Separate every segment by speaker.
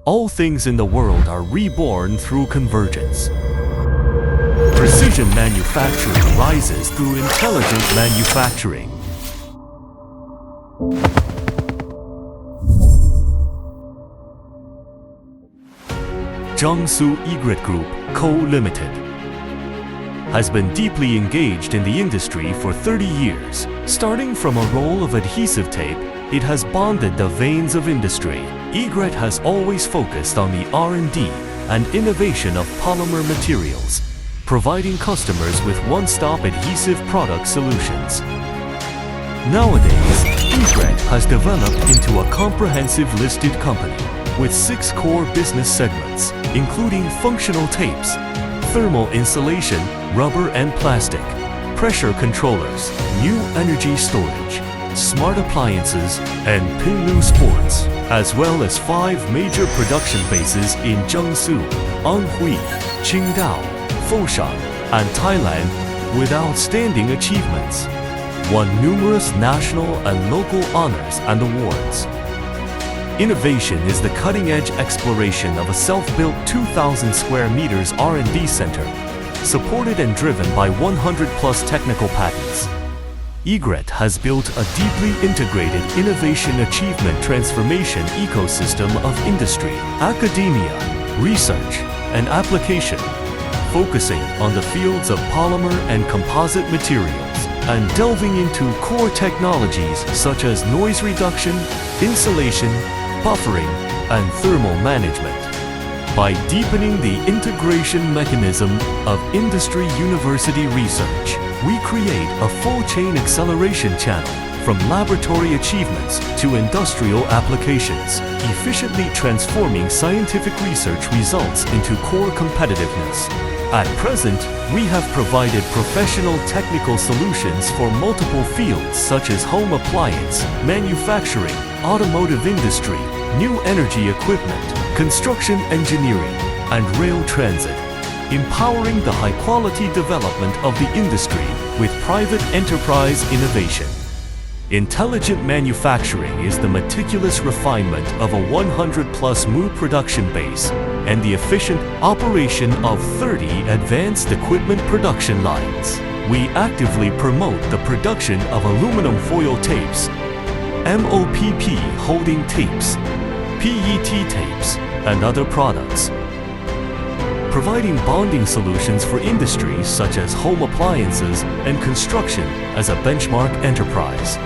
Speaker 1: All things in the world are reborn through convergence. Precision manufacturing rises through intelligent manufacturing. Jiangsu Egret Group Co. Limited has been deeply engaged in the industry for 30 years. Starting from a roll of adhesive tape, it has bonded the veins of industry. Egret has always focused on the R&D and innovation of polymer materials, providing customers with one-stop adhesive product solutions. Nowadays, Egret has developed into a comprehensive listed company with 6 core business segments, including functional tapes, thermal insulation, rubber and plastic, pressure controllers, new energy storage, smart appliances, and Pinlu Sports, as well as 5 major production bases in Jiangsu, Anhui, Qingdao, Foshan, and Thailand with outstanding achievements. Won numerous national and local honors and awards. Innovation is the cutting-edge exploration of a self-built 2,000 square meters R&D center, supported and driven by 100+ technical patents. Egret has built a deeply integrated innovation achievement transformation ecosystem of industry, academia, research, and application, focusing on the fields of polymer and composite materials, and delving into core technologies such as noise reduction, insulation, buffering, and thermal management. By deepening the integration mechanism of industry-university research, we create a full-chain acceleration channel from laboratory achievements to industrial applications, efficiently transforming scientific research results into core competitiveness. At present, we have provided professional technical solutions for multiple fields such as home appliance, manufacturing, automotive industry, new energy equipment, construction engineering, and rail transit, empowering the high-quality development of the industry with private enterprise innovation. Intelligent manufacturing is the meticulous refinement of a 100+ MU production base and the efficient operation of 30 advanced equipment production lines. We actively promote the production of aluminum foil tapes, MOPP holding tapes, PET tapes, and other products, providing bonding solutions for industries such as home appliances and construction as a benchmark enterprise.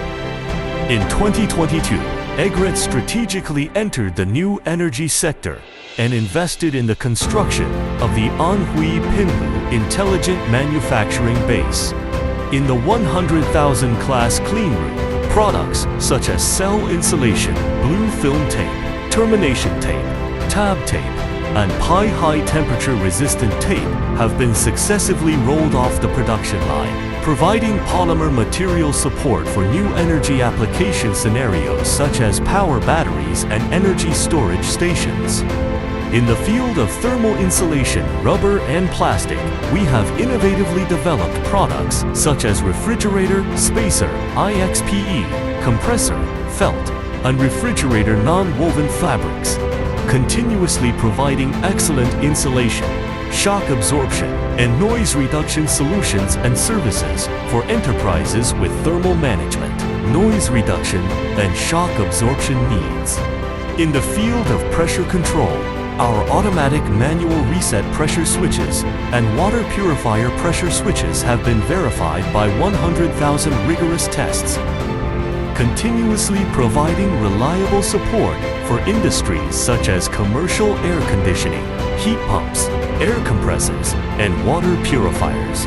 Speaker 1: In 2022, Egret strategically entered the new energy sector and invested in the construction of the Anhui Pinlu Intelligent Manufacturing Base. In the 100,000 class clean room, products such as cell insulation, blue film tape, termination tape, tab tape, and high temperature resistant tape have been successively rolled off the production line, providing polymer material support for new energy application scenarios such as power batteries and energy storage stations. In the field of thermal insulation, rubber, and plastic, we have innovatively developed products such as refrigerator, spacer, IXPE, compressor, felt, and refrigerator non-woven fabrics, continuously providing excellent insulation, shock absorption, and noise reduction solutions and services for enterprises with thermal management, noise reduction, and shock absorption needs. In the field of pressure control, our automatic manual reset pressure switches and water purifier pressure switches have been verified by 100,000 rigorous tests, continuously providing reliable support for industries such as commercial air conditioning, heat pumps, air compressors, and water purifiers.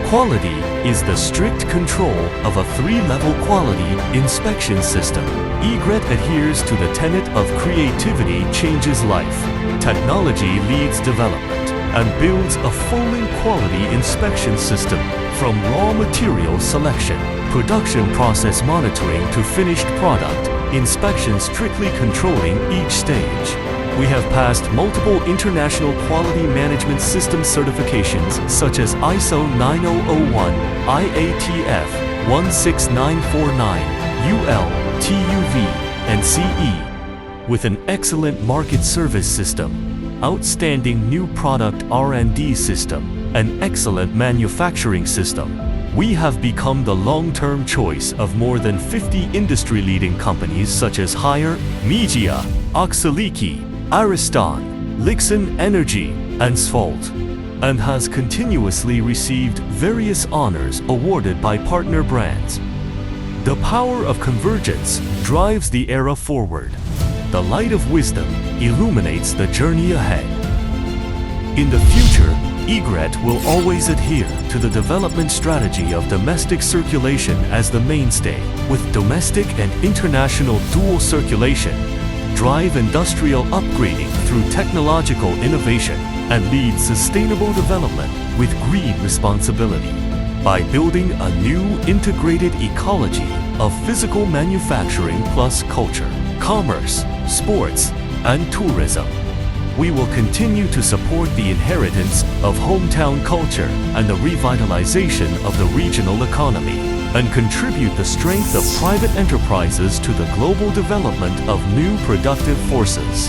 Speaker 1: Quality is the strict control of a 3-level quality inspection system. Egret adheres to the tenet of creativity changes life, technology leads development, and builds a full quality inspection system from raw material selection, production process monitoring to finished product, inspection strictly controlling each stage. We have passed multiple international quality management system certifications such as ISO 9001, IATF 16949, UL, TUV, and CE. With an excellent market service system, outstanding new product R&D system, and excellent manufacturing system, we have become the long-term choice of more than 50 industry-leading companies such as Haier, Midea, Oxaliki, Ariston, Lixin Energy, and Sfolt, and has continuously received various honors awarded by partner brands. The power of convergence drives the era forward. The light of wisdom illuminates the journey ahead. In the future, Egret will always adhere to the development strategy of domestic circulation as the mainstay, with domestic and international dual circulation, drive industrial upgrading through technological innovation, and lead sustainable development with green responsibility. By building a new integrated ecology of physical manufacturing plus culture, commerce, sports, and tourism, we will continue to support the inheritance of hometown culture and the revitalization of the regional economy, and contribute the strength of private enterprises to the global development of new productive forces.